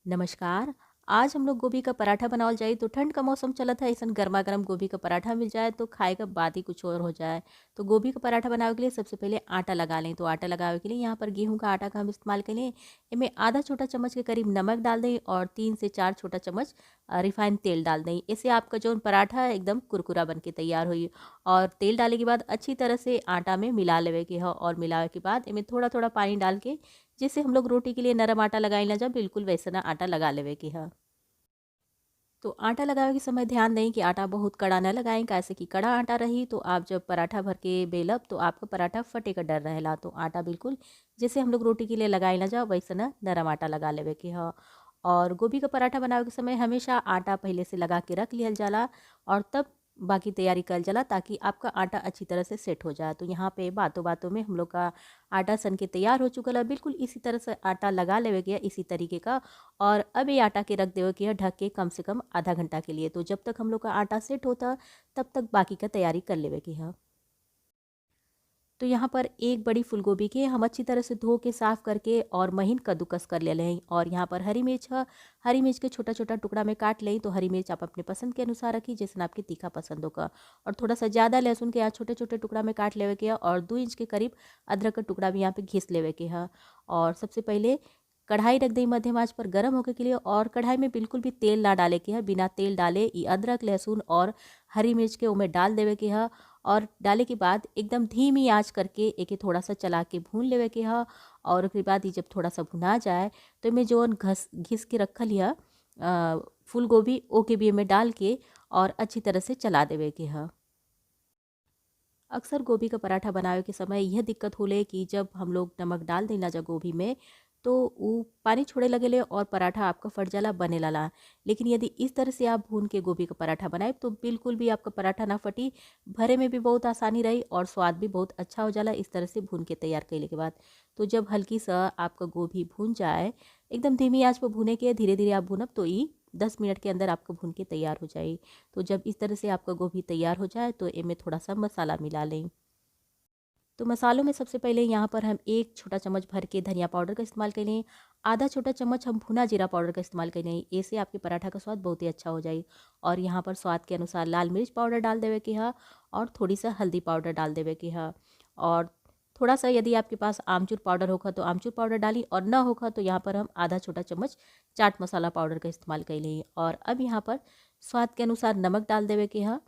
नमस्कार। आज हम लोग गोभी का पराठा बनावल जाई तो ठंड का मौसम चलत है, अइसन गरमा गरम गोभी का पराठा मिल जाए तो खाए का बात ही कुछ और हो जाए। तो गोभी का पराठा बनावे के लिए सबसे पहले आटा लगा लें। तो आटा लगावे के लिए यहाँ पर गेहूं का आटा का हम इस्तेमाल करें। इनमें आधा छोटा चम्मच के करीब नमक डाल दें और 3 से 4 छोटा चम्मच रिफाइंड तेल डाल दें। इससे आपका जो पराठा है एकदम कुरकुरा बन के तैयार हुई। और तेल डाले के बाद अच्छी तरह से आटा में मिला लेवे के ह और मिलावे के बाद इनमें थोड़ा थोड़ा पानी डाल के, जैसे हम लोग रोटी के लिए नरम आटा लगाई ना, जब बिल्कुल वैसा आटा लगा लेवे के ह। तो आटा लगावे के समय ध्यान दें कि आटा बहुत कड़ा न लगाएं, कैसे कि कड़ा आटा रही तो आप जब पराठा भर के बेलब तो आपका पराठा फटे का डर रहेला। तो आटा बिल्कुल जैसे हम लोग रोटी के लिए लगाई ना जाओ वैसे ना नरम आटा लगा लेवे के ह। और गोभी का पराठा बनावे के समय हमेशा आटा पहले से लगा के रख लियल जाला और तब बाकी तैयारी कल जाला, ताकि आपका आटा अच्छी तरह से सेट हो जाए। तो यहाँ पे बातों बातों में हम लोग का आटा सन के तैयार हो चुका है। बिल्कुल इसी तरह से आटा लगा लेवे के इसी तरीके का। और अब ये आटा के रख देवे के है ढक के कम से कम आधा घंटा के लिए। तो जब तक हम लोग का आटा सेट होता तब तक बाकी का तैयारी कर लेवे के है। तो यहाँ पर एक बड़ी फूलगोभी के हम अच्छी तरह से धो के साफ करके और महीन कद्दूकस कर ले लें। और यहाँ पर हरी मिर्च है, हरी मिर्च के छोटा छोटा टुकड़ा में काट लें। तो हरी मिर्च आप अपने पसंद के अनुसार रखिए, जैसे आपकी तीखा पसंद होगा। और थोड़ा सा ज़्यादा लहसुन के यहाँ छोटे छोटे टुकड़ा में काट लेवे के है और 2 इंच के करीब अदरक का टुकड़ा भी यहाँ पे घिस लेवे के है। और सबसे पहले कढ़ाई रख दी मध्यम आंच पर गर्म होने के लिए। और कढ़ाई में बिल्कुल भी तेल ना डाले के है, बिना तेल डाले ये अदरक लहसुन और हरी मिर्च के उमें डाल देवे के है। और डाले के बाद एकदम धीमी आंच करके एके थोड़ा सा चला के भून लेवे के है। और उसके बाद ये जब थोड़ा सा भुना जाए तो इमें जो घस घिस के रखल है फूल गोभी ओके भी इमें डाल के और अच्छी तरह से चला देवे के है। अक्सर गोभी का पराठा बनावे के समय यह दिक्कत होले कि जब हम लोग नमक डाल देना जा गोभी में तो वो पानी छोड़े लगेले और पराठा आपका फट जाला बने लाला। लेकिन यदि इस तरह से आप भून के गोभी का पराठा बनाए तो बिल्कुल भी आपका पराठा ना फटी, भरे में भी बहुत आसानी रही और स्वाद भी बहुत अच्छा हो जाला इस तरह से भून के तैयार कैले के बाद। तो जब हल्की सा आपका गोभी भून जाए, एकदम धीमी आंच पर भूने के धीरे धीरे आप भूनब तो ये 10 मिनट के अंदर आपका भून के तैयार हो जाए। तो जब इस तरह से आपका गोभी तैयार हो जाए तो इनमें थोड़ा सा मसाला मिला लें। तो मसालों में सबसे पहले यहाँ पर हम 1 छोटा चम्मच भर के धनिया पाउडर का इस्तेमाल करें। आधा छोटा चम्मच हम भुना जीरा पाउडर का इस्तेमाल करें। इससे आपके पराठा का स्वाद बहुत ही अच्छा हो जाए। और यहाँ पर स्वाद के अनुसार लाल मिर्च पाउडर डाल देवे के है और थोड़ी सा हल्दी पाउडर डाल देवे के है। और थोड़ा सा यदि आपके पास आमचूर पाउडर होगा तो आमचूर पाउडर डाली, और ना होगा तो यहाँ पर हम आधा छोटा चम्मच चाट मसाला पाउडर का इस्तेमाल कर लें। और अब यहाँ पर स्वाद के अनुसार नमक डाल देवे के है।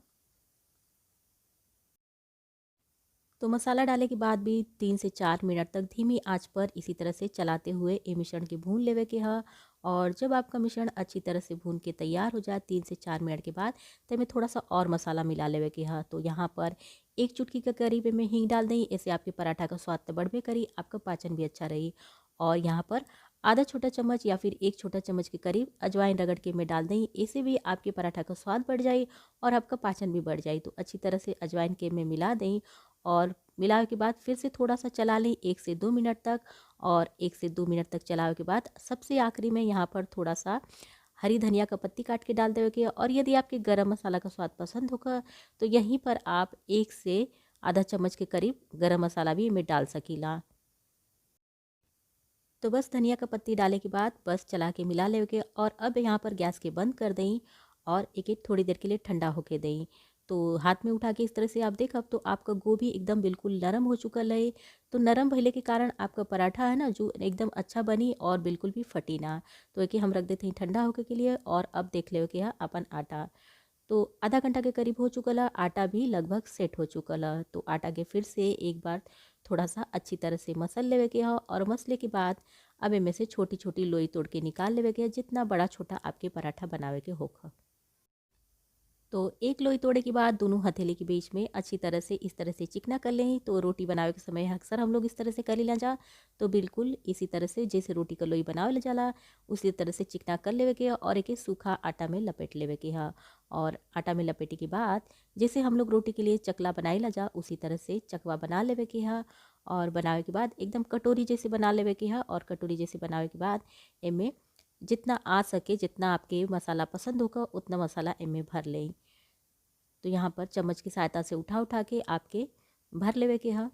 तो मसाला डाले के बाद भी 3 से 4 मिनट तक धीमी आंच पर इसी तरह से चलाते हुए ये मिश्रण के भून लेवे के है। और जब आपका मिश्रण अच्छी तरह से भून के तैयार हो जाए 3 से 4 मिनट के बाद, तो इसमें थोड़ा सा और मसाला मिला लेवे के है। तो यहाँ पर 1 चुटकी के करीब में हींग डाल दें। इससे आपके पराठा का स्वाद तो बढ़बे करी, आपका पाचन भी अच्छा रही। और यहाँ पर आधा छोटा चम्मच या फिर 1 छोटा चम्मच के करीब अजवाइन रगड़ के में डाल दें। इससे भी आपके पराठा का स्वाद बढ़ जाए और आपका पाचन भी बढ़ जाए। तो अच्छी तरह से अजवाइन के में मिला दें और मिलावे के बाद फिर से थोड़ा सा चला लें 1 से 2 मिनट तक। और 1 से 2 मिनट तक चलावे के बाद सबसे आखिरी में यहाँ पर थोड़ा सा हरी धनिया का पत्ती काट के डाल देवे के। और यदि आपके गरम मसाला का स्वाद पसंद होगा तो यहीं पर आप 1 से आधा चम्मच के करीब गरम मसाला भी इनमें डाल सकीला। तो बस धनिया का पत्ती डाले के बाद बस चला के मिला ले के। और अब यहाँ पर गैस के बंद कर दें और एक एक थोड़ी देर के लिए ठंडा होके दें। तो हाथ में उठा के इस तरह से आप देखब तो आपका गोभी एकदम बिल्कुल नरम हो चुका है। तो नरम भइले के कारण आपका पराठा है ना जो एकदम अच्छा बनी और बिल्कुल भी फटी ना। तो एक हम रख देते हैं ठंडा होके के लिए। और अब देख ले के है अपन आटा तो आधा घंटा के करीब हो चुकल है, आटा भी लगभग सेट हो चुकल है। तो आटा के फिर से एक बार थोड़ा सा अच्छी तरह से मसल लेवे के है। और मसले के बाद अब इनमें से छोटी छोटी लोई तोड़ के निकाल लेवे के है, जितना बड़ा छोटा आपके पराठा बनावे के होगा। तो एक लोई तोड़े के बाद दोनों हथेली के बीच में अच्छी तरह से इस तरह से चिकना कर लें। तो रोटी बनावे के समय अक्सर हम लोग इस तरह से कर लेना जा। तो बिल्कुल इसी तरह से जैसे रोटी का लोई बनावे ले जाला उसी तरह से चिकना कर लेवे के और एक सूखा आटा में लपेट लेवे के है। और आटा में लपेटे के बाद जैसे हम लोग रोटी के लिए चकला बनाए ला जा उसी तरह से चकवा बना लेवे के है। और बनावे के बाद एकदम कटोरी जैसे बना लेवे के है। और कटोरी जैसे बनावे के बाद इनमें जितना आ सके, जितना आपके मसाला पसंद होगा उतना मसाला इनमें भर लें। तो यहाँ पर चम्मच की सहायता से उठा उठा के आपके भर लेवे के है।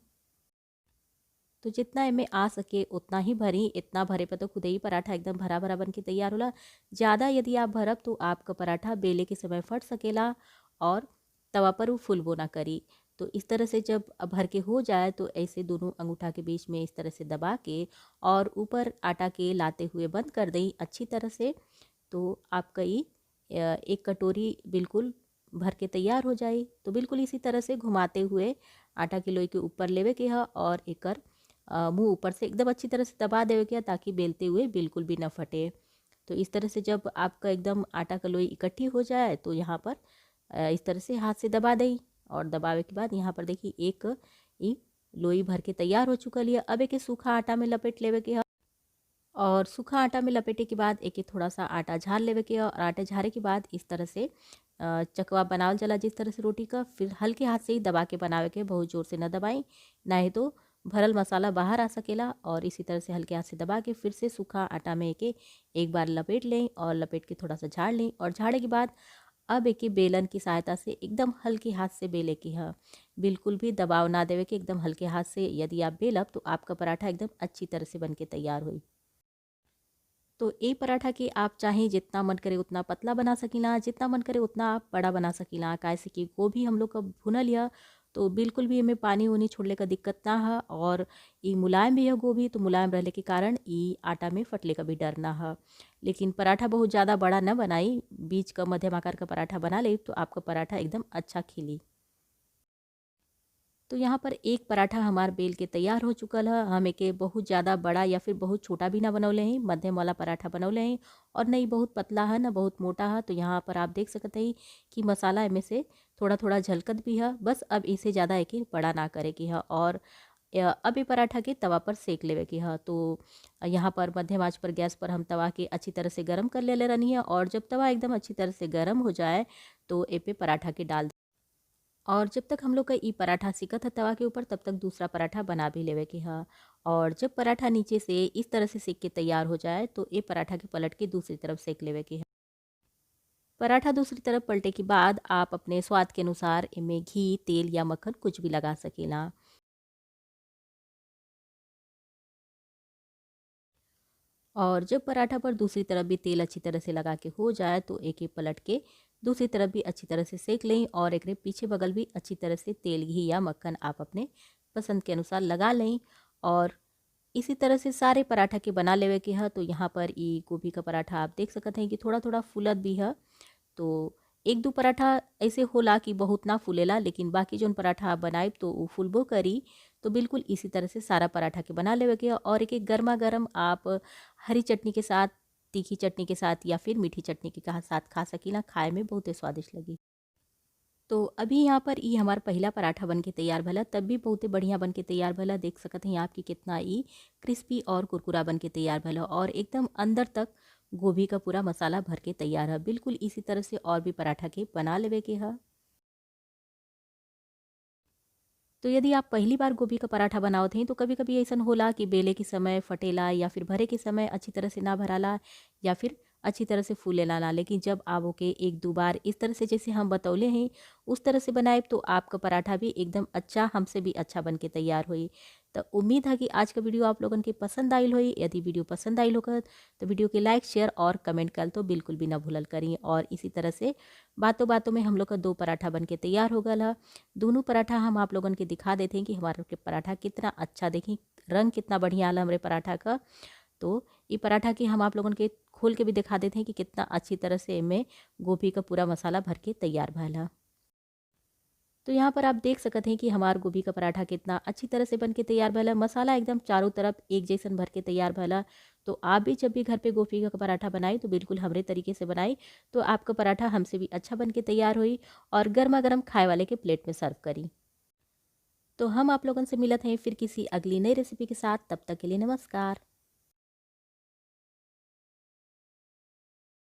तो जितना इनमें आ सके उतना ही भरी, इतना भरे पर तो खुद ही पराठा एकदम भरा भरा बन के तैयार होला। ज़्यादा यदि आप भरब तो आपका पराठा बेले के समय फट सकेला और तवा पर वो फुलबो ना करी। तो इस तरह से जब भर के हो जाए तो ऐसे दोनों अंगूठा के बीच में इस तरह से दबा के और ऊपर आटा के लाते हुए बंद कर दें अच्छी तरह से। तो आपका ये एक कटोरी बिल्कुल भर के तैयार हो जाए। तो बिल्कुल इसी तरह से घुमाते हुए आटा की लोई के ऊपर लेवे के है और एकर मुंह ऊपर से एकदम अच्छी तरह से दबा देवे के है ताकि बेलते हुए बिल्कुल भी न फटे। तो इस तरह से जब आपका एकदम आटा का लोई इकट्ठी हो जाए तो यहाँ पर इस तरह से हाथ से दबा दें और दबावे के बाद यहाँ पर देखिए एक ई लोई भर के तैयार हो चुकल है। अब एक सूखा आटा में लपेट लेवे के है और सूखा आटा में लपेटे के बाद एक थोड़ा सा आटा झाड़ लेवे के और आटा झाड़े के बाद इस तरह से चकवा बनावल जला जिस तरह से रोटी का, फिर हल्के हाथ से ही दबा के बनावे के, बहुत ज़ोर से न दबाई नहीं तो भरल मसाला बाहर आ सकेला। और इसी तरह से हल्के हाथ से दबा के फिर से सूखा आटा में एक बार लपेट लें और लपेट के थोड़ा सा झाड़ लें और झाड़े के बाद अब एक बेलन की सहायता से एकदम हल्के हाथ से बेले की है, बिल्कुल भी दबाव ना देवे के, एकदम हल्के हाथ से यदि आप बेलब तो आपका पराठा एकदम अच्छी तरह से बन के तैयार हुई। तो ये पराठा के आप चाहें जितना मन करे उतना पतला बना सकीला, जितना मन करे उतना आप बड़ा बना सकीला। कैसे कि गोभी हम लोग का भुनल है तो बिल्कुल भी हमें पानी उनी छोड़ने का दिक्कत ना है और ये मुलायम भी है गोभी, तो मुलायम रहने के कारण ये आटा में फटले का भी डर ना है। लेकिन पराठा बहुत ज़्यादा बड़ा न बनाई, बीच का मध्यम आकार का पराठा बना ले तो आपका पराठा एकदम अच्छा खिली। तो यहाँ पर एक पराठा हमार बेल के तैयार हो चुकल है। हम एके बहुत ज़्यादा बड़ा या फिर बहुत छोटा भी ना बनौले हैं, मध्यम वाला पराठा बनौले हैं और नहीं बहुत पतला है ना बहुत मोटा है। तो यहाँ पर आप देख सकते हैं कि मसाला इनमें से थोड़ा थोड़ा झलकत भी है। बस अब इसे ज़्यादा एक बड़ा ना करे की है और अब ये पराठा के तवा पर सेक लेवे की है। तो यहाँ पर मध्यम आंच पर गैस पर हम तवा के अच्छी तरह से गर्म कर ले रहनी है और जब तवा एकदम अच्छी तरह से गर्म हो जाए तो ए पे पराठा के डाल और जब तक हम लोग का ई पराठा सिकत है तवा के ऊपर तब तक दूसरा पराठा बना भी लेवे के है। और जब पराठा नीचे से इस तरह से सेक के तैयार हो जाए तो ये पराठा के पलट के दूसरी तरफ सेक लेवे के है। पराठा दूसरी तरफ पलटे के बाद आप अपने स्वाद के अनुसार इनमें घी तेल या मक्खन कुछ भी लगा सकेला। और जब पराठा पर दूसरी तरफ भी तेल अच्छी तरह से लगा के हो जाए तो एक एक पलट के दूसरी तरफ भी अच्छी तरह से सेक लें और एक पीछे बगल भी अच्छी तरह से तेल घी या मक्खन आप अपने पसंद के अनुसार लगा लें। और इसी तरह से सारे पराठा के बना लेवे के है। तो यहाँ पर ये गोभी का पराठा आप देख सकते हैं कि थोड़ा थोड़ा फूलत भी है। तो एक दो पराठा ऐसे होला कि बहुत ना फूलेला, लेकिन बाकी जोन पराठा आप बनाए तो वो फूलबो करी। तो बिल्कुल इसी तरह से सारा पराठा के बना लेवे के और एक एक गर्मा गर्म आप हरी चटनी के साथ, तीखी चटनी के साथ या फिर मीठी चटनी के साथ खा सकीला। खाए में बहुत स्वादिष्ट लगी। तो अभी यहाँ पर ये हमारा पहला पराठा बन के तैयार भला, तब भी बहुत बढ़िया बन के तैयार भला। देख सकते हैं आपकी कितना ये क्रिस्पी और कुरकुरा बन के तैयार भला और एकदम अंदर तक गोभी का पूरा मसाला भर के तैयार है। बिल्कुल इसी तरह से और भी पराठा के बना लेवे के है। तो यदि आप पहली बार गोभी का पराठा बनावत हैं तो कभी कभी ऐसा होला कि बेले के समय फटेला या फिर भरे के समय अच्छी तरह से ना भराला या फिर अच्छी तरह से फूलेला ना। लेकिन जब आप ओके एक दो बार इस तरह से जैसे हम बतौले हैं उस तरह से बनाए तो आपका पराठा भी एकदम अच्छा, हमसे भी अच्छा बन के तैयार हुई। तो उम्मीद है कि आज का वीडियो आप लोगों के पसंद आई हुई। यदि वीडियो पसंद आई होगा तो वीडियो के लाइक शेयर और कमेंट कर तो बिल्कुल भी ना भूलल करिए। और इसी तरह से बातों बातों में हम लोग का दो पराठा बन के तैयार हो गया। दोनों पराठा हम आप लोगों के दिखा देते हैं कि हमारे के पराठा कितना अच्छा, देखी रंग कितना बढ़िया आला हमारे पराठा का। तो ये पराठा की हम आप लोगों के खोल के भी दिखा देते हैं कि कितना अच्छी तरह से इनमें गोभी का पूरा मसाला भर के तैयार भला। तो यहाँ पर आप देख सकते हैं कि हमार गोभी का पराठा कितना अच्छी तरह से बन के तैयार भला। मसाला एकदम चारों तरफ एक जैसन भर के तैयार भला। तो आप भी जब भी घर पे गोभी का पराठा बनाए तो बिल्कुल हमरे तरीके से बनाई तो आपका पराठा हमसे भी अच्छा बन के तैयार हुई और गर्मा गर्म खाए वाले के प्लेट में सर्व करी। तो हम आप लोगों से मिलत हैं फिर किसी अगली नई रेसिपी के साथ। तब तक के लिए नमस्कार।